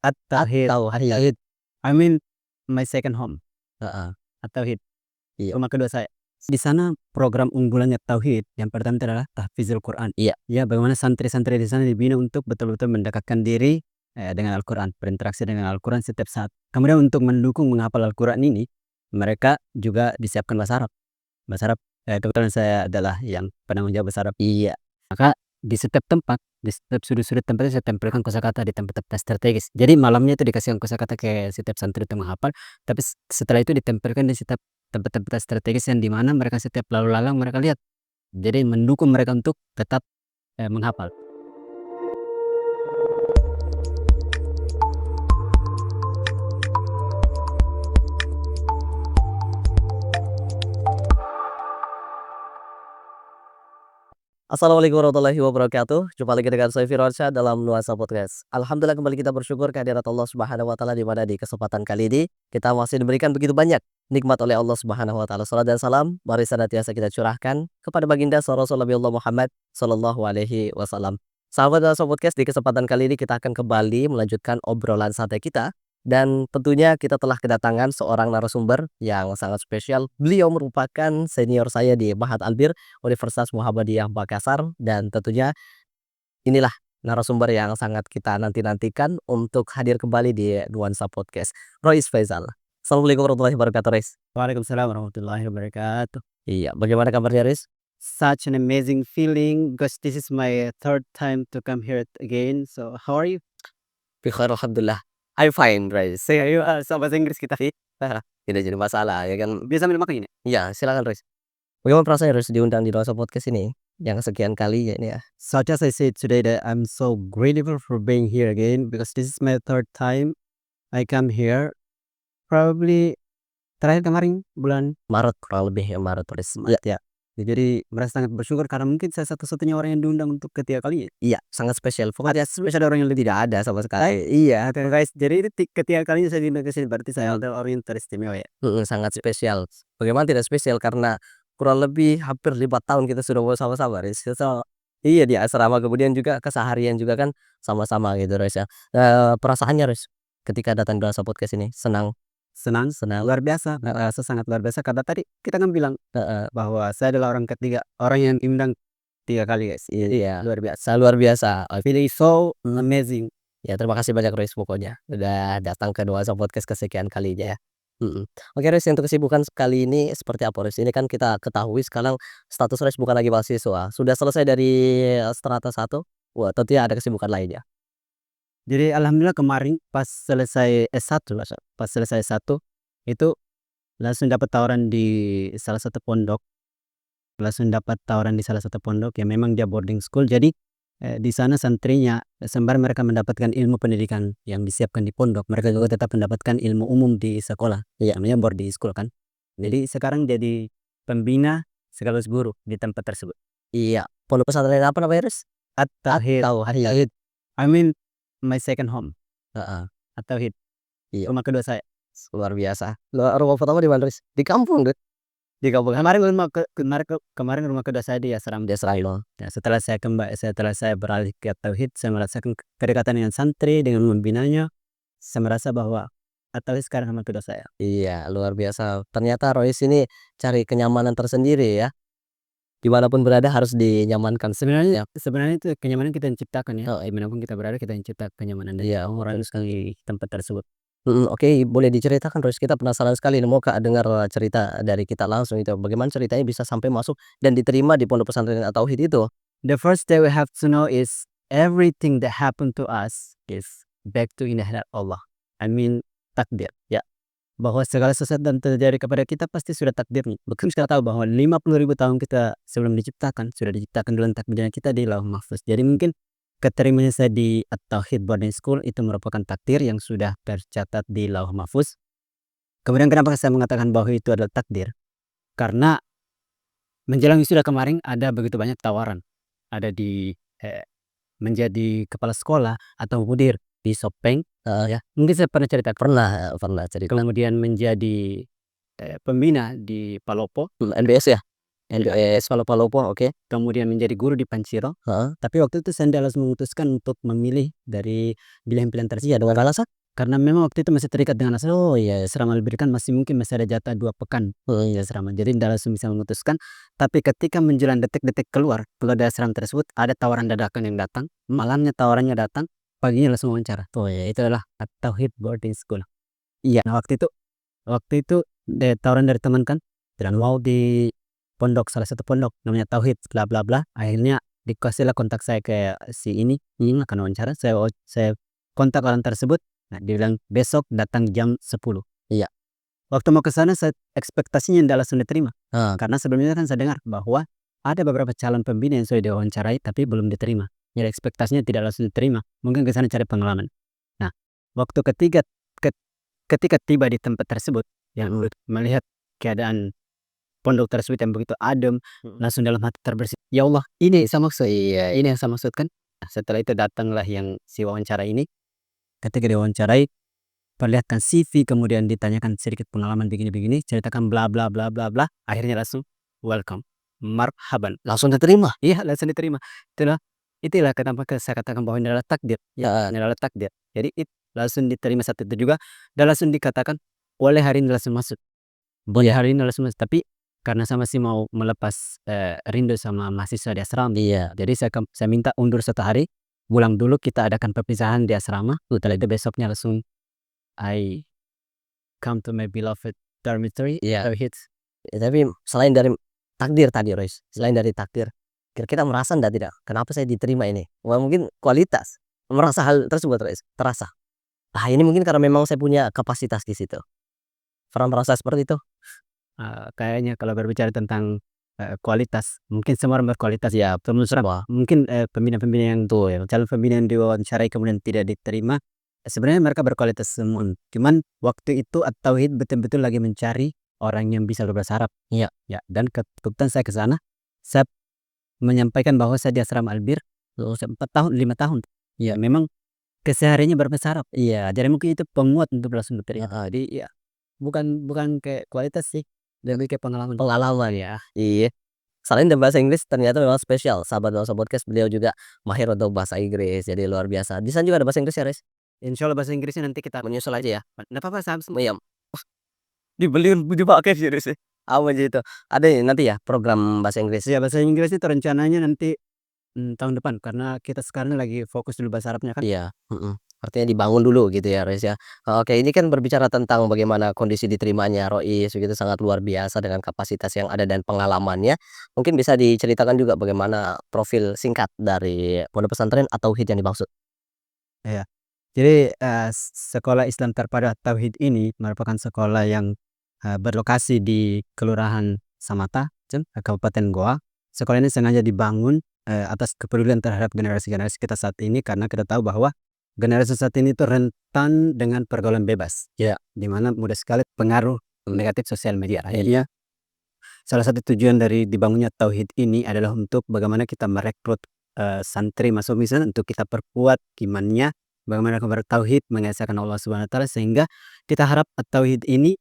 At-Tauhid. At-Tauhid. I mean my second home. Heeh. At-Tauhid. Iya. Rumah kedua saya. Di sana program unggulannya Tauhid yang pertama itu adalah tahfizul Quran. Iya. Ya, bagaimana santri-santri di sana dibina untuk betul-betul mendekatkan diri dengan Al-Quran, berinteraksi dengan Al-Quran setiap saat. Kemudian untuk mendukung menghafal Al-Quran ini, mereka juga disiapkan bahasa Arab. Bahasa Arab, kebetulan saya adalah yang penanggung jawab bahasa Arab. Iya. Maka di setiap tempat, di setiap sudut-sudut tempat itu saya tempelkan kosakata di tempat-tempat strategis. Jadi malamnya itu dikasihkan kosakata ke setiap santri untuk menghafal, tapi setelah itu ditempelkan di setiap tempat-tempat strategis yang di mana mereka setiap lalu lalang mereka lihat. Jadi mendukung mereka untuk tetap menghafal. Assalamualaikum warahmatullahi wabarakatuh. Jumpa lagi dengan saya Firwansyah dalam Nuansa Podcast. Alhamdulillah kembali kita bersyukur kehadirat Allah Subhanahu wa taala di mana di kesempatan kali ini kita masih diberikan begitu banyak nikmat oleh Allah Subhanahu wa taala. Salat dan salam mari senantiasa kita curahkan kepada baginda Rasulullah Muhammad sallallahu alaihi wasallam. Sahabat Nuansa Podcast, di kesempatan kali ini kita akan kembali melanjutkan obrolan santai kita. Dan tentunya kita telah kedatangan seorang narasumber yang sangat spesial. Beliau merupakan senior saya di Mahat Albir Universitas Muhammadiyah Makassar, dan tentunya inilah narasumber yang sangat kita nantikan untuk hadir kembali di Nuansa Podcast. Rois Faisal. Assalamualaikum warahmatullahi wabarakatuh, Rois. Waalaikumsalam warahmatullahi wabarakatuh. Iya, bagaimana kabarnya, Rois? Such an amazing feeling because this is my third time to come here again. So how are you? Bikhair, alhamdulillah. I'm fine, Rois. Saya ayo sama bahasa Inggris kita. Tidak jadi masalah ya kan. Bisa sambil makan ini? Iya, silakan, Rois. Bagaimana perasaan Rois diundang di Nuansa Podcast ini? Yang sekian kali ya ini ya. Such as I said today that I'm so grateful for being here again because this is my third time I come here. Probably terakhir kemarin bulan Maret, kurang lebih ya Maret, Rois. Maret ya. Jadi merasa sangat bersyukur karena mungkin saya satu-satunya orang yang diundang untuk ketiga kalinya. Iya, sangat spesial. Pokoknya Spesial orang yang tidak ada sama sekali. iya, guys. Jadi ini ketiga kalinya saya diundang ke sini berarti saya adalah orang yang teristimewa ya. Sangat spesial. Bagaimana tidak spesial, karena kurang lebih hampir 5 tahun kita sudah bersama-sama, Riz. So, iya di asrama, kemudian juga keseharian juga kan sama-sama gitu, Riz ya. Perasaannya, Riz, ketika datang ke Nuansa Podcast ini senang? Senang, luar biasa, rasa sangat luar biasa karena tadi kita kan bilang bahwa saya adalah orang ketiga, orang yang diundang 3 kali, guys. Iya, Luar biasa. luar biasa. Feeling so amazing. Ya, terima kasih banyak, Riz, pokoknya udah datang ke Nuansa Podcast kesekian kalinya ya. Oke, Riz, untuk kesibukan kali ini seperti apa, Riz? Ini kan kita ketahui sekarang status Riz bukan lagi mahasiswa, sudah selesai dari strata 1. Wah, tentunya ada kesibukan lainnya. Jadi alhamdulillah kemarin pas selesai S1 itu langsung dapat tawaran di salah satu pondok. Langsung dapat tawaran di salah satu pondok yang memang dia boarding school. Jadi di sana santrinya sembari mereka mendapatkan ilmu pendidikan yang disiapkan di pondok, mereka juga tetap mendapatkan ilmu umum di sekolah. Iya. Namanya boarding school kan. Jadi sekarang jadi pembina sekaligus guru di tempat tersebut. Iya, pondok pesantren apa namanya, Riz? At-Tauhid. At-Tauhid. I mean my second home. Heeh. At-Tauhid. Iya, Rumah kedua saya. luar biasa. Rumah pertama di mana, Riz? Di kampung, Riz? Di kampung. Kemarin rumah kedua saya di asrama. Di asrama. Ya, setelah saya beralih ke Tauhid, saya merasakan kedekatan dengan santri, dengan membinanya. Saya merasa bahwa Tauhid sekarang rumah kedua saya. Iya, luar biasa. Ternyata Rois ini cari kenyamanan tersendiri ya. Dimanapun berada harus dinyamankan. Sebenarnya itu kenyamanan kita yang ciptakan ya. Oh, Dimanapun kita berada kita yang cipta kenyamanan dan iya, orang sekali tempat tersebut. Oke, boleh diceritakan, Rois? Kita penasaran sekali nih, mau Kak dengar cerita dari kita langsung itu. Bagaimana ceritanya bisa sampai masuk dan diterima di pondok pesantren At-Tauhid itu? The first thing we have to know is everything that happened to us is back to inayah Allah. I mean takdir. Ya. Bahwa segala sesuatu yang terjadi kepada kita pasti sudah takdirnya. Kita tahu bahwa 50.000 tahun kita sebelum diciptakan sudah diciptakan dalam takdirnya kita di Lauh Mahfuz. Jadi mungkin keterimanya saya di At-Tauhid Boarding School itu merupakan takdir yang sudah tercatat di Lauh Mahfuz. Kemudian kenapa saya mengatakan bahwa itu adalah takdir? Karena menjelang wisuda kemarin ada begitu banyak tawaran. Ada di menjadi kepala sekolah atau mudir di Sopeng, ya. Mungkin saya pernah cerita. Pernah cerita. Kemudian menjadi pembina di Palopo, NBS ya? NDS Palopo, oke. kemudian menjadi guru di Panciro. Heeh. Tapi waktu itu saya langsung memutuskan untuk memilih dari pilihan-pilihan tersebut. Iya, dengan alasan? Karena memang waktu itu masih terikat dengan asrama. Oh, iya. Asrama Albir kan masih mungkin masih ada jatah 2 pekan di Iya. asrama. Jadi ndak langsung bisa memutuskan. Tapi ketika menjelang detik-detik keluar dari asrama tersebut, ada tawaran dadakan yang datang. Malamnya tawarannya datang, paginya langsung wawancara. Oh, iya. Itu adalah At-Tauhid Boarding School. Iya, nah waktu itu tawaran dari teman kan, tidak mau di pondok, salah satu pondok namanya Tauhid, bla bla bla. Akhirnya dikasihlah kontak saya ke si ini akan wawancara. Saya kontak orang tersebut. Nah, dia bilang besok datang jam 10. Iya. Waktu mau ke sana saya ekspektasinya ndak langsung diterima. Heeh. Karena sebelumnya kan saya dengar bahwa ada beberapa calon pembina yang sudah diwawancarai tapi belum diterima. Jadi ekspektasinya tidak langsung diterima. Mungkin ke sana cari pengalaman. Nah, waktu ketika tiba di tempat tersebut, yang melihat keadaan pondok tersebut yang begitu adem, langsung dalam hati terbersih, "Ya Allah, ini yang saya maksud, Iya. ini yang saya maksudkan." Nah, setelah itu datanglah yang si wawancara ini. Ketika diwawancarai, perlihatkan CV, kemudian ditanyakan sedikit pengalaman begini-begini, ceritakan bla bla bla bla bla, akhirnya langsung welcome, marhaban. Langsung diterima? Iya, langsung diterima. Itulah kenapa saya katakan bahwa ini adalah takdir, ya, Heeh. ini adalah takdir. Jadi langsung diterima saat itu juga dan langsung dikatakan, "Boleh hari ini langsung masuk." Boleh hari ini langsung masuk, tapi karena saya masih mau melepas, rindu sama mahasiswa di asrama. Iya. Jadi saya minta undur 1 hari, pulang dulu kita adakan perpisahan di asrama, setelah itu besoknya langsung I come to my beloved dormitory, Iya. Tauhid. Tapi selain dari takdir tadi, Rois, selain dari takdir, kira-kira merasa ndak tidak, kenapa saya diterima ini? Wah, mungkin kualitas, merasa hal tersebut, Rois, terasa? Ah, ini mungkin karena memang saya punya kapasitas di situ. Pernah merasa seperti itu? Kayaknya kalau berbicara tentang, kualitas, mungkin semua orang berkualitas ya, Semua. mungkin, pembina-pembina yang Betul, ya. calon pembina yang diwawancarai kemudian tidak diterima, sebenarnya mereka berkualitas semua. Cuman waktu itu At-Tauhid betul-betul lagi mencari orang yang bisa berbahasa Arab. Iya. Ya, dan kebetulan saya ke sana, saya menyampaikan bahwa saya di asrama Albir, lulus 4 tahun, 5 tahun. Ya, memang kesehariannya berbahasa Arab. Iya, jadi mungkin itu penguat untuk langsung diterima. Heeh. Jadi ya, bukan kayak kualitas sih, lebih ke pengalaman. Pengalaman ya? Iya. Selain dan bahasa Inggris ternyata memang spesial, sahabat Nuansa Podcast beliau juga mahir untuk bahasa Inggris, jadi luar biasa. Di sana juga ada bahasa Inggris ya, Riz? Insyaallah bahasa Inggrisnya nanti kita Menyusul aja ya? nggak apa-apa Sam, Iya. Dibeliin dipakai sih, Riz, ya? Apa aja itu? Ada ya nanti ya program bahasa Inggris? iya bahasa Inggris itu rencananya nanti, tahun depan karena kita sekarang lagi fokus dulu bahasa Arabnya kan. Iya, artinya dibangun dulu gitu ya, Riz, ya. Oke, ini kan berbicara tentang bagaimana kondisi diterimanya Rois begitu sangat luar biasa dengan kapasitas yang ada dan pengalamannya. Mungkin bisa diceritakan juga bagaimana profil singkat dari pondok pesantren atau hit yang dimaksud? Iya. Jadi, sekolah Islam Terpadu Tauhid ini merupakan sekolah yang, berlokasi di Kelurahan Samata, Kabupaten Goa. Sekolah ini sengaja dibangun, atas kepedulian terhadap generasi-generasi kita saat ini karena kita tahu bahwa generasi saat ini itu rentan dengan pergaulan bebas, ya, di mana mudah sekali pengaruh negatif sosial media. Akhirnya salah satu tujuan dari dibangunnya Tauhid ini adalah untuk bagaimana kita merekrut, santri masuk misalnya untuk kita perkuat imannya, bagaimana kepada tauhid, mengesahkan Allah Subhanahu wa taala sehingga kita harap tauhid ini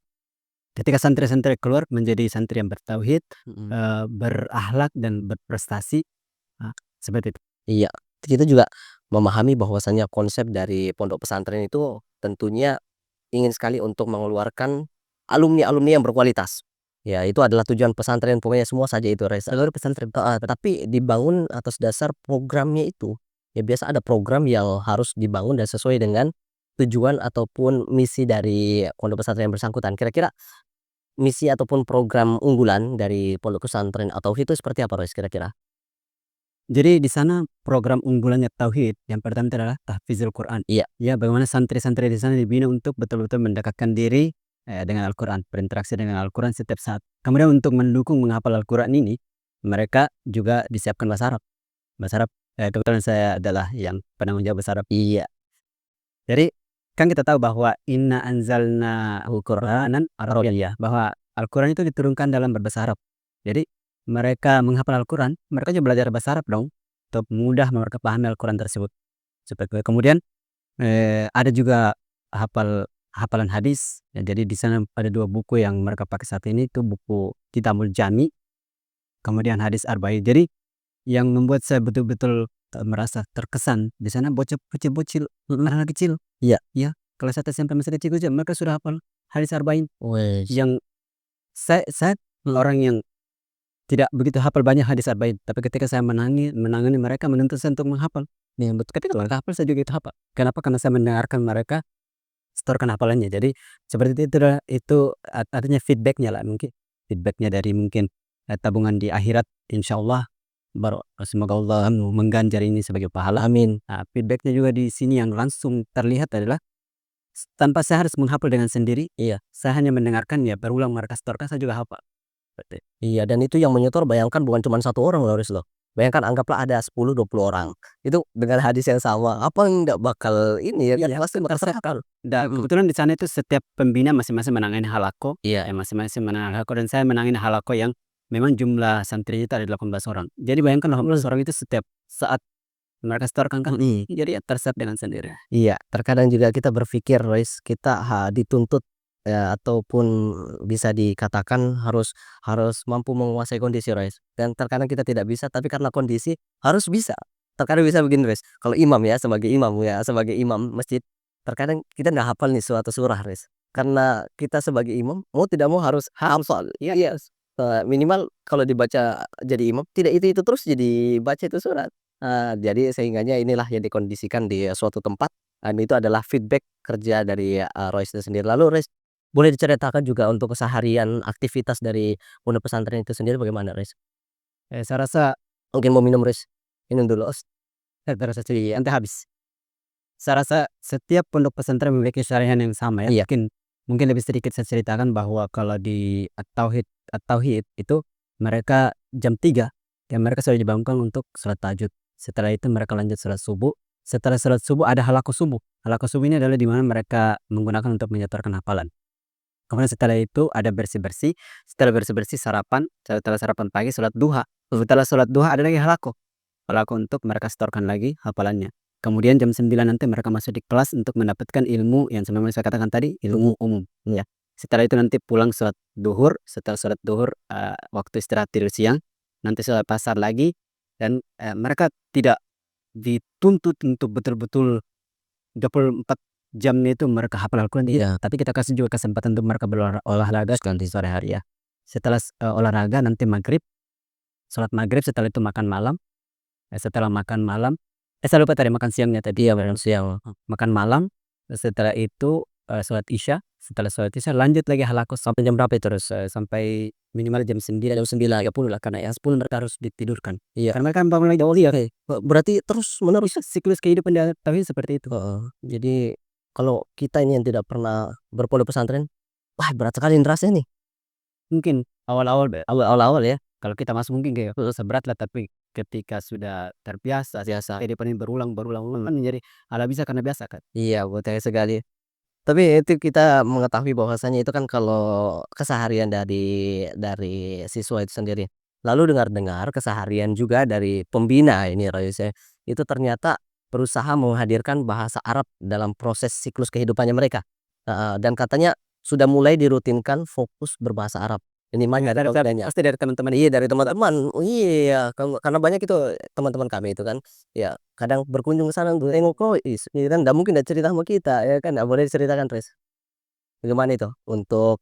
ketika santri-santri keluar menjadi santri yang bertauhid, berakhlak dan berprestasi, seperti itu. Iya, kita juga memahami bahwasannya konsep dari pondok pesantren itu tentunya ingin sekali untuk mengeluarkan alumni-alumni yang berkualitas. Ya, itu adalah tujuan pesantren pokoknya semua saja itu, Reza. Seluruh pesantren. Heeh, tetapi dibangun atas dasar programnya itu. Ya biasa ada program yang harus dibangun dan sesuai dengan tujuan ataupun misi dari pondok pesantren yang bersangkutan. Kira-kira misi ataupun program unggulan dari pondok pesantren atau itu seperti apa, Rois, kira-kira? Jadi di sana program unggulannya tauhid yang pertama itu adalah tahfizul Quran. Iya. Ya, bagaimana santri-santri di sana dibina untuk betul-betul mendekatkan diri, dengan Al-Quran, berinteraksi dengan Al-Quran setiap saat. Kemudian untuk mendukung menghafal Al-Quran ini, mereka juga disiapkan bahasa Arab. Bahasa Arab, kebetulan saya adalah yang penanggung jawab bahasa Arab. Iya. Jadi kan kita tahu bahwa inna anzalnahu Qur'anan Arabiyya, bahwa Al-Quran itu diturunkan dalam berbahasa Arab. Jadi mereka menghafal Al-Quran, mereka juga belajar bahasa Arab dong untuk mudah mereka pahami Al-Quran tersebut. Seperti itu. Kemudian ada juga hafalan hadis. Ya, jadi di sana ada 2 buku yang mereka pakai saat ini itu buku Kitabul Jami kemudian hadis arba'in. Jadi yang membuat saya betul-betul merasa terkesan di sana bocil-bocil, anak-anak kecil. Iya. Ya, kelas 1 SMP masih kecil aja mereka sudah hafal hadis arba'in. Wes. Yang saya orang yang tidak begitu hafal banyak hadis arba'in, tapi ketika saya menangani mereka menuntut saya untuk menghafal. Ya betul, ketika mereka hafal saya juga itu hafal. Kenapa? Karena saya mendengarkan mereka setorkan hafalannya. Jadi seperti itu adalah itu artinya feedbacknya lah mungkin. Feedbacknya dari mungkin tabungan di akhirat insyaallah baru semoga Allah mengganjar ini sebagai pahala. Amin. Nah, feedbacknya juga di sini yang langsung terlihat adalah tanpa saya harus menghafal dengan sendiri, Iya. saya hanya mendengarkan ya berulang mereka setorkan saya juga hafal. Seperti Iya, dan itu yang menyetor bayangkan bukan cuma 1 orang loh, Riz, loh. Bayangkan anggaplah ada 10, 20 orang. Itu dengan hadis yang sama, apa nggak bakal ini ya kan, iya, pasti bakal terserah. terhafal. Dan kebetulan di sana itu setiap pembina masing-masing menangani halako, Iya. masing-masing menangani halako dan saya menangani halako yang memang jumlah santrinya itu ada 18 orang. Jadi bayangkan 18 orang itu setiap saat mereka setorkan kan, jadi ya terserap dengan sendiri. Iya, terkadang juga kita berpikir, Riz, kita dituntut ya ataupun bisa dikatakan harus harus mampu menguasai kondisi, Riz. Dan terkadang kita tidak bisa, tapi karena kondisi harus bisa. Terkadang bisa begini, Riz, kalau imam ya, sebagai imam masjid, terkadang kita nggak hafal nih suatu surah, Riz. Karena kita sebagai imam, mau tidak mau harus hafal. Iya, minimal kalau dibaca jadi imam, tidak itu terus jadi baca itu surat. Jadi sehingganya inilah yang dikondisikan di suatu tempat, dan itu adalah feedback kerja dari, Royce itu sendiri. Lalu Royce, boleh diceritakan juga untuk keseharian aktivitas dari pondok pesantren itu sendiri bagaimana, Royce? Saya rasa Mungkin mau minum, Royce? Minum dulu. saya terasa sedih nanti habis. Saya rasa setiap pondok pesantren memiliki syariat yang sama ya. Iya. Mungkin lebih sedikit saya ceritakan bahwa kalau di At-Tauhid itu mereka jam 3 ya mereka sudah dibangunkan untuk sholat tahajud. Setelah itu mereka lanjut sholat subuh. Setelah sholat subuh ada halaqah subuh. Halaqah subuh ini adalah di mana mereka menggunakan untuk menyetorkan hafalan. Kemudian setelah itu ada bersih-bersih. Setelah bersih-bersih sarapan. Setelah sarapan pagi sholat duha. Setelah sholat duha ada lagi halaqah. Halaqah untuk mereka setorkan lagi hafalannya. Kemudian jam 9 nanti mereka masuk di kelas untuk mendapatkan ilmu yang sebagaimana saya katakan tadi, ilmu umum. Ya. Setelah itu nanti pulang sholat duhur. Setelah sholat duhur waktu istirahat tidur siang. Nanti sholat asar lagi. Dan mereka tidak dituntut untuk betul-betul 24 jamnya itu mereka hafal Al-Quran. Iya. Tapi kita kasih juga kesempatan untuk mereka berolahraga di sore hari ya. Setelah olahraga nanti maghrib. Sholat maghrib, setelah itu makan malam. Setelah makan malam, saya lupa tadi makan siangnya tadi. Iya, makan siang. Makan malam, setelah itu sholat isya. Setelah sholat isya lanjut lagi halaqah sampai jam berapa itu terus sampai minimal jam 9, jam 9.30 lah karena ya 10 mereka harus ditidurkan. Iya. Karena mereka bangun lagi Iya, berarti terus menerus. siklus kehidupan di tauhid seperti itu. Jadi kalau kita ini yang tidak pernah berpondok pesantren, wah berat sekali nih rasanya nih. Mungkin awal-awal Awal-awal ya. kalau kita masuk mungkin kayak seberat lah, tapi ketika sudah terbiasa kehidupan ini berulang kan menjadi ala bisa karena biasa kan. Iya, betul sekali. Tapi itu kita mengetahui bahwasanya itu kan kalau keseharian dari siswa itu sendiri. Lalu dengar-dengar keseharian juga dari pembina ini, Royce, ya, itu ternyata berusaha menghadirkan bahasa Arab dalam proses siklus kehidupannya mereka. Dan katanya sudah mulai dirutinkan fokus berbahasa Arab. Ini Ya, dari pasti dari teman-teman. Iya, dari teman-teman. Oh, iya, karena banyak itu teman-teman kami itu kan, ya kadang berkunjung ke sana tengok, "Oh, ini kan nggak mungkin nggak cerita sama kita," ya kan, nggak boleh diceritakan, Riz. Bagaimana itu untuk,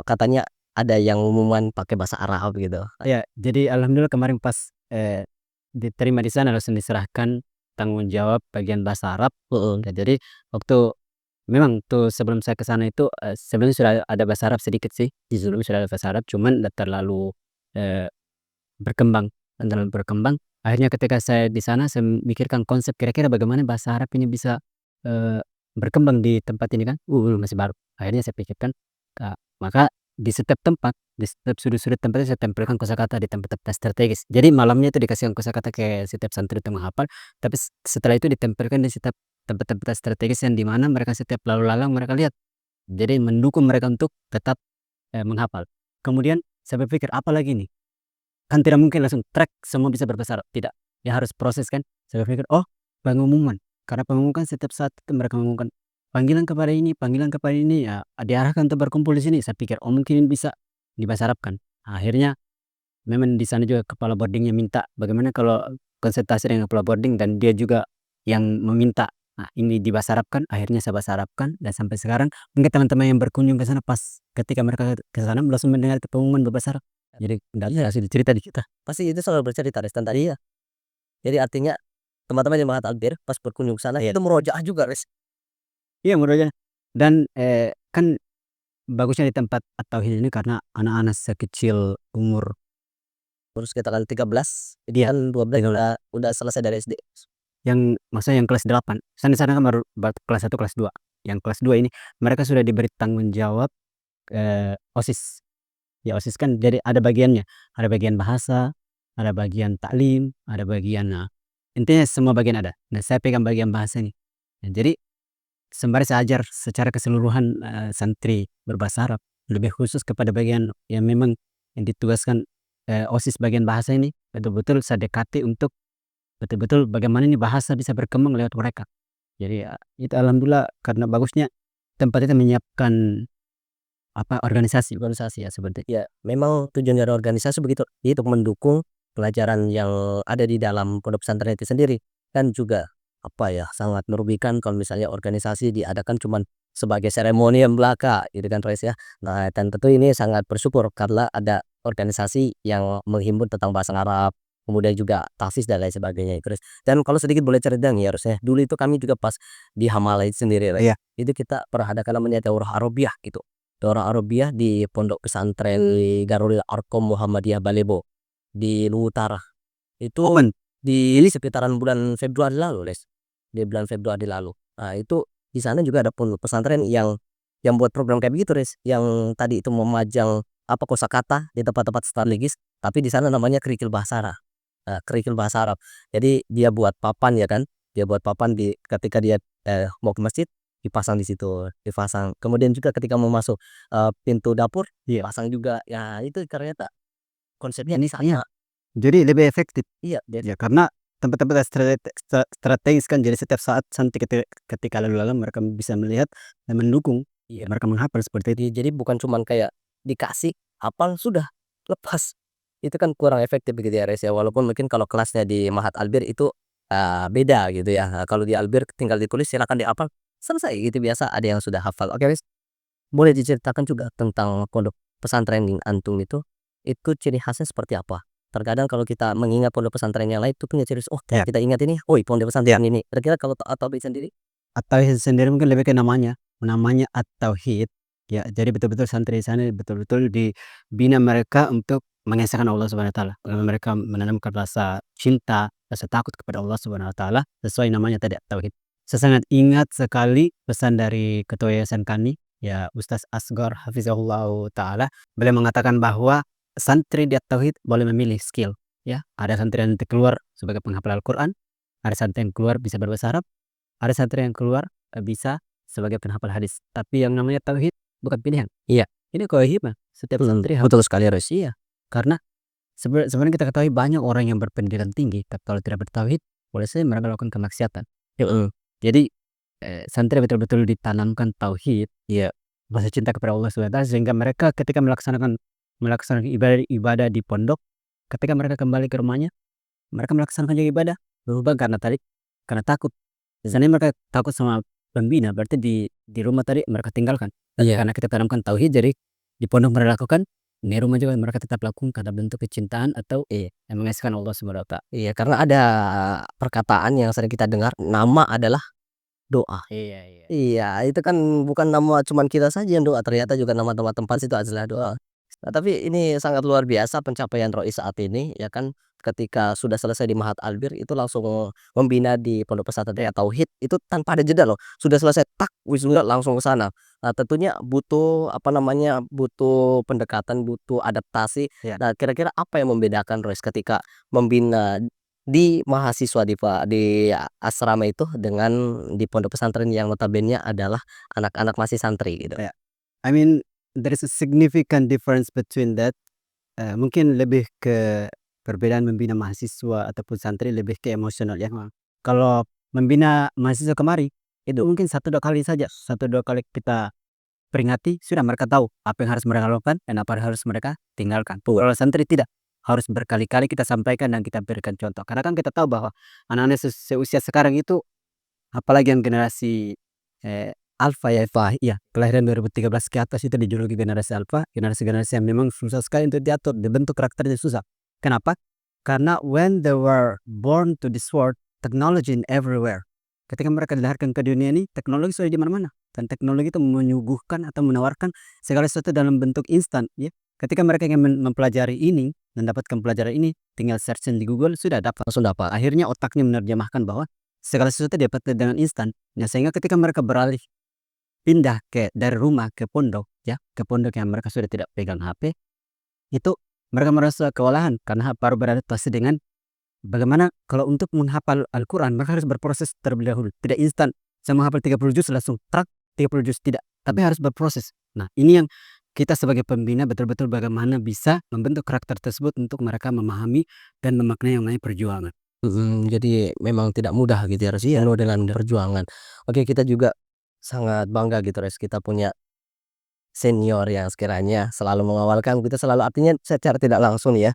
katanya ada yang umuman pakai bahasa Arab gitu? Ya, jadi alhamdulillah kemarin pas diterima di sana langsung diserahkan tanggung jawab bagian bahasa Arab. Heeh. Ya, jadi waktu memang tuh sebelum saya ke sana itu sebenarnya sudah ada bahasa Arab sedikit sih. Sebelumnya sudah ada bahasa Arab cuman nggak terlalu eee, berkembang, nggak terlalu berkembang. Akhirnya ketika saya di sana saya memikirkan konsep kira-kira bagaimana bahasa Arab ini bisa eee, berkembang di tempat ini kan. Masih baru. Akhirnya saya pikirkan, maka di setiap tempat, di setiap sudut-sudut tempat itu saya tempelkan kosakata di tempat-tempat strategis. Jadi malamnya itu dikasihkan kosakata ke setiap santri untuk menghafal, tapi setelah itu ditempelkan di setiap tempat-tempat strategis yang di mana mereka setiap lalu lalang mereka lihat. Jadi mendukung mereka untuk tetap menghafal. Kemudian saya berpikir apa lagi nih? Kan tidak mungkin langsung trek semua bisa berbahasa Arab, tidak. Ya harus proses kan. Saya berpikir, oh pengumuman. Karena pengumuman setiap saat itu mereka mengumumkan panggilan kepada ini, ya diarahkan untuk berkumpul di sini. Saya pikir, oh mungkin ini bisa dibahasa Arabkan. Akhirnya memang di sana juga kepala boarding-nya minta, bagaimana kalau konsultasi dengan kepala boarding dan dia juga yang meminta. Nah, ini dibahas Arabkan, akhirnya saya bahas Arabkan dan sampai sekarang mungkin teman-teman yang berkunjung ke sana pas ketika mereka ke sana langsung mendengar pengumuman berbahasa Arab. Jadi Iya. langsung dicerita di kita. Pasti itu selalu bercerita Res, dan tadi ya, jadi artinya teman-teman di Mahat Albir pas berkunjung ke sana itu murojaah juga Res. Iya menurutnya dan, kan bagusnya di tempat At-Tauhid ini karena anak-anak sekecil umur Terus kita kali 13, itu Iya. kan 12 udah selesai dari SD. yang maksudnya yang kelas 8, di sana kan baru kelas 1, kelas 2. Yang kelas 2 ini mereka sudah diberi tanggung jawab, OSIS. Ya OSIS kan jadi ada bagiannya, ada bagian bahasa, ada bagian taklim, ada bagian, intinya semua bagian ada. Nah saya pegang bagian bahasa ini. Nah jadi sembari saya ajar secara keseluruhan, santri berbahasa Arab, lebih khusus kepada bagian yang memang yang ditugaskan, OSIS bagian bahasa ini, betul-betul saya dekati untuk betul-betul bagaimana ini bahasa bisa berkembang lewat mereka. Jadi ya itu alhamdulillah karena bagusnya tempat itu menyiapkan organisasi ya seperti Ya, memang tujuan dari organisasi begitu, itu mendukung pelajaran yang ada di dalam pondok pesantren itu sendiri. Kan juga apa ya, sangat merugikan kalau misalnya organisasi diadakan cuman sebagai seremoni yang belaka gitu kan Res ya. Nah, dan tentu ini sangat bersyukur karena ada organisasi yang menghimpun tentang bahasa Arab, kemudian juga tahfiz dan lain sebagainya itu Res. Dan kalau sedikit boleh cerita nih ya Res ya, dulu itu kami juga pas di Hamala itu sendiri Res. Iya. Itu kita pernah adakan namanya daurah Arabiah gitu. Daurah Arabiah di Pondok Pesantren di Darul Arkom Muhammadiyah Balebo di Luwu Utara. Itu Momen. di ini sekitaran bulan Februari lalu, Les. Di bulan Februari lalu. Nah, itu di sana juga ada pondok pesantren yang buat program kayak begitu, Les. Yang tadi itu memajang apa kosakata di tempat-tempat strategis, tapi di sana namanya kerikil bahasa Arab. Nah, kerikil bahasa Arab. Jadi dia buat papan ya kan? Dia buat papan di ketika dia mau ke masjid dipasang di situ, dipasang. Kemudian juga ketika mau masuk pintu dapur Iya. pasang juga. Ya, itu ternyata konsepnya Ini sama. jadi lebih efektif. Iya, Ya karena tempat-tempat strategis kan jadi setiap saat nanti ketika lalu lalang mereka bisa melihat dan mendukung, iya. mereka menghafal seperti itu. Jadi bukan cuman kayak dikasih hafal sudah lepas. Itu kan kurang efektif begitu ya, Res, ya. Walaupun mungkin kalau kelasnya di Mahat Albir itu beda gitu ya. Kalau di Albir tinggal ditulis silakan dihafal, selesai gitu biasa ada yang sudah hafal. Oke, Res. Boleh diceritakan juga tentang pondok pesantren antum itu ciri khasnya seperti apa? Terkadang kalau kita mengingat pondok pesantren yang lain itu punya ciri khas, oh Ya. kita ingat ini, oh pondok pesantren ini. Kira-kira kalau At-Tauhid sendiri? At-Tauhid sendiri mungkin lebih ke namanya At-Tauhid. Ya, jadi betul-betul santri di sana betul-betul dibina mereka untuk mengesahkan Allah Subhanahu wa taala. Mereka menanamkan rasa cinta, rasa takut kepada Allah Subhanahu wa taala sesuai namanya tadi At-Tauhid. Saya sangat ingat sekali pesan dari ketua yayasan kami, ya Ustaz Asgor hafizahullah taala. Beliau mengatakan bahwa santri di At-Tauhid boleh memilih skill, ya. Ada santri yang nanti keluar sebagai penghafal Al-Qur'an, ada santri yang keluar bisa berbahasa Arab, ada santri yang keluar, bisa sebagai penghafal hadis. Tapi yang namanya tauhid bukan pilihan. Iya. Ini kewajiban setiap santri harus. Betul sekali, Res. Iya, karena sebenarnya kita ketahui banyak orang yang berpendidikan tinggi, tapi kalau tidak bertauhid, boleh saja mereka melakukan kemaksiatan. Heeh. Jadi, santri betul-betul ditanamkan tauhid, Iya. rasa cinta kepada Allah Subhanahu wa taala sehingga mereka ketika melaksanakan ibadah di pondok, ketika mereka kembali ke rumahnya, mereka melaksanakan juga ibadah, berubah karena takut. Biasanya mereka takut sama pembina, berarti di rumah tadi mereka tinggalkan. Iya. Karena kita tanamkan tauhid, jadi di pondok mereka lakukan, di rumah juga mereka tetap lakukan karena bentuk kecintaan atau Iya. yang mengesahkan Allah Subhanahu wa taala. Iya, karena ada perkataan yang sering kita dengar, nama adalah doa. Iya, iya. Iya, itu kan bukan nama cuman kita saja yang doa, ternyata juga nama-nama tempat itu adalah doa. Nah, tapi ini sangat luar biasa pencapaian Rois saat ini, ya kan. Ketika sudah selesai di Mahat Albir itu langsung membina di Pondok Pesantren Tauhid itu tanpa ada jeda loh. Sudah selesai tak wisuda langsung ke sana. Nah, tentunya butuh apa namanya, butuh pendekatan, butuh adaptasi. Iya. Nah, kira-kira apa yang membedakan Rois ketika membina di mahasiswa di asrama itu dengan di pondok pesantren yang notabene adalah anak-anak masih santri gitu? Iya. I mean, there is a significant difference between that. Mungkin lebih ke perbedaan membina mahasiswa ataupun santri lebih ke emosional ya. Kalau membina mahasiswa kemari, itu mungkin 1, 2 kali saja, 1, 2 kali kita peringati, sudah mereka tahu apa yang harus mereka lakukan dan apa yang harus mereka tinggalkan. Kalau santri tidak, harus berkali-kali kita sampaikan dan kita berikan contoh. Karena kan kita tahu bahwa anak-anak seusia sekarang itu, apalagi yang generasi, alfa ya, iya, kelahiran 2013 ke atas itu dijuluki generasi alfa, generasi-generasi yang memang susah sekali untuk diatur, dibentuk karakternya susah. Kenapa? Karena when they were born to this world, technology in everywhere. Ketika mereka dilahirkan ke dunia ini, teknologi sudah di mana-mana, dan teknologi itu menyuguhkan atau menawarkan segala sesuatu dalam bentuk instan, ya. Ketika mereka ingin mempelajari ini, mendapatkan pelajaran ini, tinggal searching di Google sudah dapat. Langsung dapat. Akhirnya otaknya menerjemahkan bahwa segala sesuatu dapat dengan instan. Nah, sehingga ketika mereka beralih pindah dari rumah ke pondok, ya, ke pondok yang mereka sudah tidak pegang HP, itu mereka merasa kewalahan karena baru beradaptasi dengan bagaimana kalau untuk menghafal Al-Quran mereka harus berproses terlebih dahulu, tidak instan. Saya menghafal 30 juz langsung trak 30 juz, tidak, tapi harus berproses. Nah, ini yang kita sebagai pembina betul-betul bagaimana bisa membentuk karakter tersebut untuk mereka memahami dan memaknai yang namanya perjuangan. Jadi memang tidak mudah gitu ya, harus penuh dengan perjuangan. Oke, kita juga sangat bangga gitu Res, kita punya senior yang sekiranya selalu mengawalkan, kita selalu artinya secara tidak langsung nih ya,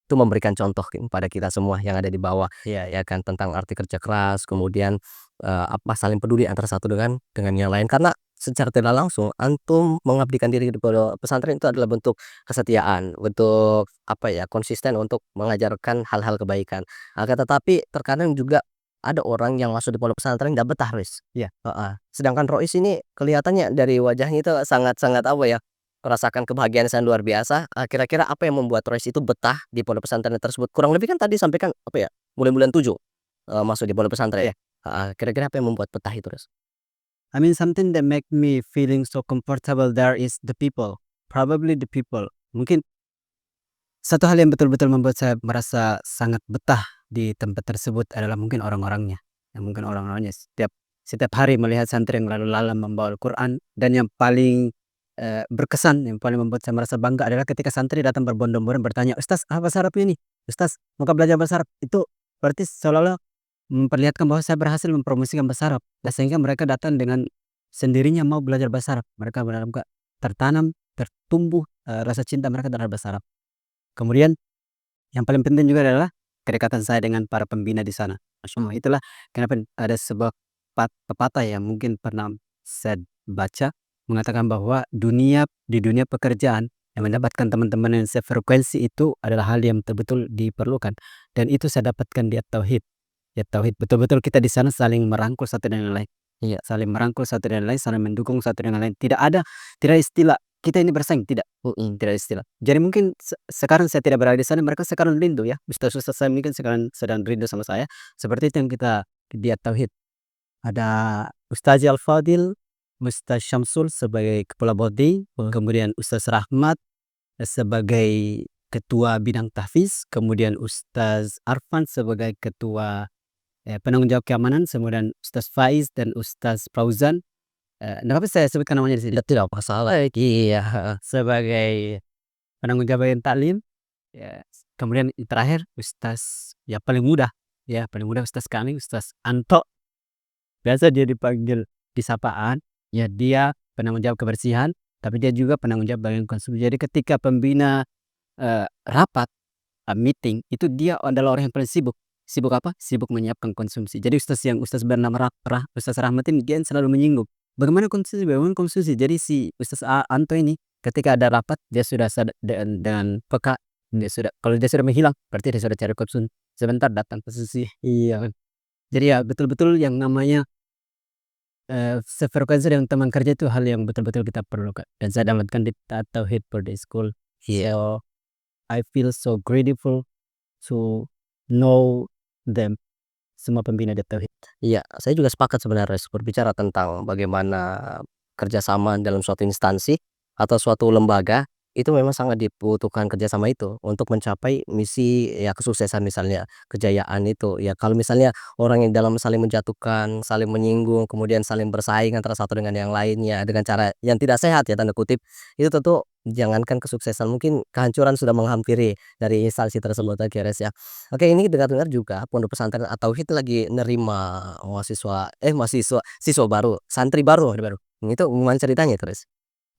itu memberikan contoh pada kita semua yang ada di bawah, ya kan, tentang arti kerja keras, kemudian, apa, saling peduli antara satu dengan yang lain. Karena secara tidak langsung antum mengabdikan diri di pondok pesantren itu adalah bentuk kesetiaan, bentuk apa ya, konsisten untuk mengajarkan hal-hal kebaikan. Akan tetapi terkadang juga ada orang yang masuk di pondok pesantren nggak betah, Wis. Iya. Heeh. Sedangkan Rois ini kelihatannya dari wajahnya itu sangat-sangat apa ya, merasakan kebahagiaan yang luar biasa. Kira-kira apa yang membuat Rois itu betah di pondok pesantren tersebut? Kurang lebih kan tadi sampaikan apa ya, mulai bulan 7, masuk di pondok pesantren. Iya. Heeh, kira-kira apa yang membuat betah itu, Res? I mean something that make me feeling so comfortable there is the people, probably the people. Mungkin satu hal yang betul-betul membuat saya merasa sangat betah di tempat tersebut adalah mungkin orang-orangnya. Ya mungkin orang-orangnya setiap hari melihat santri yang lalu lalang membawa Al-Quran, dan yang paling, berkesan, yang paling membuat saya merasa bangga adalah ketika santri datang berbondong-bondong bertanya, "Ustaz, apa bahasa Arabnya nih? Ustaz, mau belajar bahasa Arab?" Itu berarti seolah-olah memperlihatkan bahwa saya berhasil mempromosikan bahasa Arab. Nah, sehingga mereka datang dengan sendirinya mau belajar bahasa Arab. Mereka benar-benar tertanam, tertumbuh, rasa cinta mereka terhadap bahasa Arab. Kemudian yang paling penting juga adalah kedekatan saya dengan para pembina di sana. Masya Allah, itulah kenapa ada sebuah pepatah yang mungkin pernah saya baca mengatakan bahwa di dunia pekerjaan yang mendapatkan teman-teman yang sefrekuensi itu adalah hal yang betul-betul diperlukan, dan itu saya dapatkan di At-Tauhid. Ya, Tauhid betul-betul kita di sana saling merangkul satu dengan yang lain. Iya. Saling merangkul satu dengan yang lain, saling mendukung satu dengan yang lain. Tidak istilah kita ini bersaing, tidak. Tidak ada istilah. Jadi mungkin sekarang saya tidak berada di sana, mereka sekarang rindu ya. Ustaz-ustaz saya mungkin sekarang sedang rindu sama saya. Seperti itu yang kita di At-Tauhid. Ada Ustaz Al-Fadil, Ustaz Syamsul sebagai kepala bodi, kemudian Ustaz Rahmat sebagai ketua bidang tahfiz, kemudian Ustaz Arfan sebagai ketua, penanggung jawab keamanan, kemudian Ustaz Faiz dan Ustaz Fauzan, kenapa saya sebutkan namanya di sini? Tidak masalah. Iya, heeh. Sebagai penanggung jawab bagian taklim, ya. Kemudian terakhir Ustaz ya paling muda Ustaz kami, Ustaz Anto. Biasa dia dipanggil di sapaan, ya dia penanggung jawab kebersihan, tapi dia juga penanggung jawab bagian konsumsi. Jadi ketika pembina, rapat, meeting, itu dia adalah orang yang paling sibuk. Sibuk apa? Sibuk menyiapkan konsumsi. Jadi Ustaz bernama Ustaz Rahmat ini dia selalu menyinggung, bagaimana konsumsi?" Jadi si Ustaz Anto ini ketika ada rapat dia sudah dengan peka, kalau dia sudah menghilang berarti dia sudah cari konsumsi, sebentar datang konsumsi. Iya. Jadi ya betul-betul yang namanya, sefrekuensi dengan teman kerja itu hal yang betul-betul kita perlukan, dan saya dapatkan di Tauhid Boarding School. Iya. So, I feel so grateful to know them, semua pembina di Tauhid. Iya, saya juga sepakat sebenarnya berbicara tentang bagaimana kerjasama dalam suatu instansi atau suatu lembaga, itu memang sangat dibutuhkan kerjasama itu untuk mencapai misi ya kesuksesan misalnya, kejayaan itu. Ya kalau misalnya orang yang dalam saling menjatuhkan, saling menyinggung, kemudian saling bersaing antara satu dengan yang lainnya dengan cara yang tidak sehat ya tanda kutip, itu tentu jangankan kesuksesan mungkin kehancuran sudah menghampiri dari instansi tersebut aja Res ya. Oke, ini dengar-dengar juga Pondok Pesantren At-Tauhid lagi nerima siswa baru, santri baru. Itu gimana ceritanya itu, Res?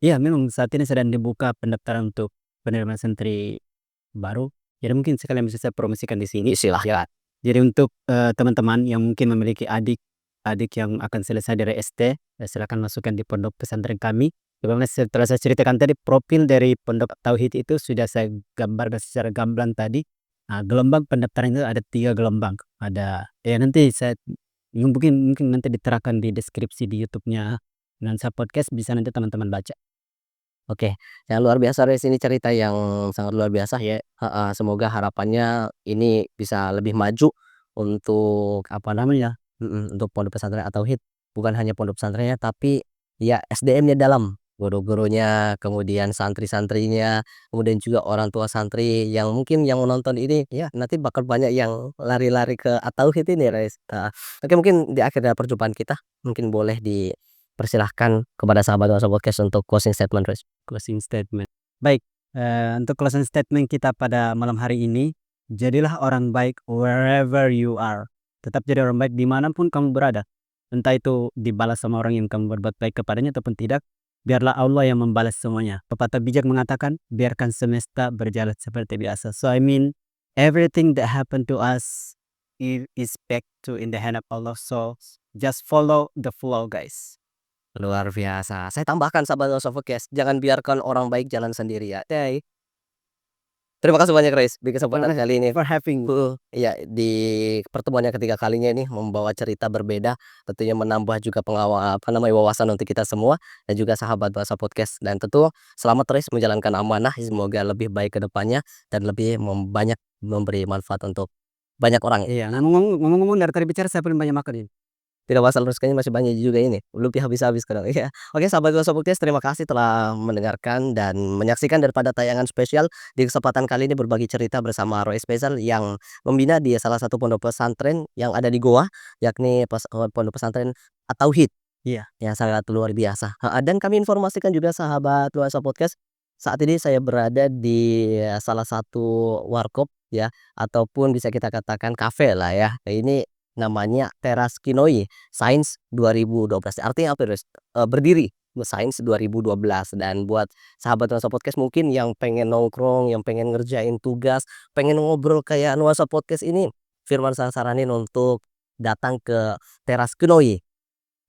Iya, memang saat ini sedang dibuka pendaftaran untuk penerimaan santri baru. Jadi mungkin sekalian bisa saya promosikan di sini. Silahkan. Jadi untuk, teman-teman yang mungkin memiliki adik yang akan selesai dari SD, silakan masukkan di pondok pesantren kami. Bagaimana setelah saya ceritakan tadi, profil dari pondok tauhid itu sudah saya gambarkan secara gamblang tadi. Nah, gelombang pendaftaran itu ada 3 gelombang. Ada ya nanti saya mungkin mungkin nanti diterapkan di deskripsi di YouTube-nya Nuansa Podcast, bisa nanti teman-teman baca. Oke, yang luar biasa Res, ini cerita yang sangat luar biasa ya, heeh, semoga harapannya ini bisa lebih maju untuk apa namanya, untuk pondok pesantren at-Tauhid, bukan hanya pondok pesantrennya tapi ya SDM-nya dalam, guru-gurunya, kemudian santri-santrinya, kemudian juga orang tua santri yang mungkin yang menonton ini ya nanti bakal banyak yang lari-lari ke at-Tauhid ini Res, heeh. Oke, mungkin di akhir dari perjumpaan kita, mungkin boleh dipersilahkan kepada sahabat Nuansa Podcast untuk closing statement Res. Closing statement. Baik, untuk closing statement kita pada malam hari ini, jadilah orang baik wherever you are. Tetap jadi orang baik dimanapun kamu berada. Entah itu dibalas sama orang yang kamu berbuat baik kepadanya ataupun tidak, biarlah Allah yang membalas semuanya. Pepatah bijak mengatakan, biarkan semesta berjalan seperti biasa. So I mean, everything that happened to us is back to in the hand of Allah. So just follow the flow, guys. Luar biasa. Saya tambahkan sahabat Nuansa Podcast, jangan biarkan orang baik jalan sendiri ya. Terima kasih banyak Rais di kesempatan kali ini. For having me. Iya, di pertemuan yang ketiga kalinya ini membawa cerita berbeda, tentunya menambah juga wawasan untuk kita semua dan juga sahabat Nuansa Podcast, dan tentu selamat terus menjalankan amanah, semoga lebih baik ke depannya dan lebih banyak memberi manfaat untuk banyak orang. Iya, ngomong-ngomong dari tadi bicara saya paling banyak makan ini. Tidak masalah, kayaknya masih banyak juga ini, belum habis-habis kadang, iya. Oke sahabat Nuansa Podcast, terima kasih telah mendengarkan dan menyaksikan daripada tayangan spesial di kesempatan kali ini berbagi cerita bersama Roy Spesial yang membina di salah satu pondok pesantren yang ada di Goa, yakni pondok pesantren at-Tauhid. Iya. Yang sangat luar biasa, heeh, dan kami informasikan juga sahabat Nuansa Podcast, saat ini saya berada di salah satu warkop ya, ataupun bisa kita katakan kafe lah ya. Ini namanya Teras Kinoi Sains 2012. Artinya apa Res? Berdiri Sains 2012, dan buat sahabat Nuansa Podcast mungkin yang pengen nongkrong, yang pengen ngerjain tugas, pengen ngobrol kayak Nuansa Podcast ini, Firman saya saranin untuk datang ke Teras Kinoi.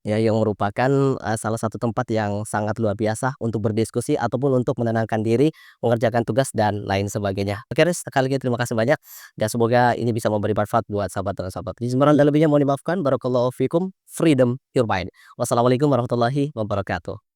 Ya, yang merupakan, salah satu tempat yang sangat luar biasa untuk berdiskusi ataupun untuk menenangkan diri, mengerjakan tugas dan lain sebagainya. Oke Res, sekali lagi terima kasih banyak dan semoga ini bisa memberi manfaat buat sahabat dan sahabat. Izin dan lebihnya mohon dimaafkan. Barakallahu fikum. Freedom your mind. Wassalamualaikum warahmatullahi wabarakatuh.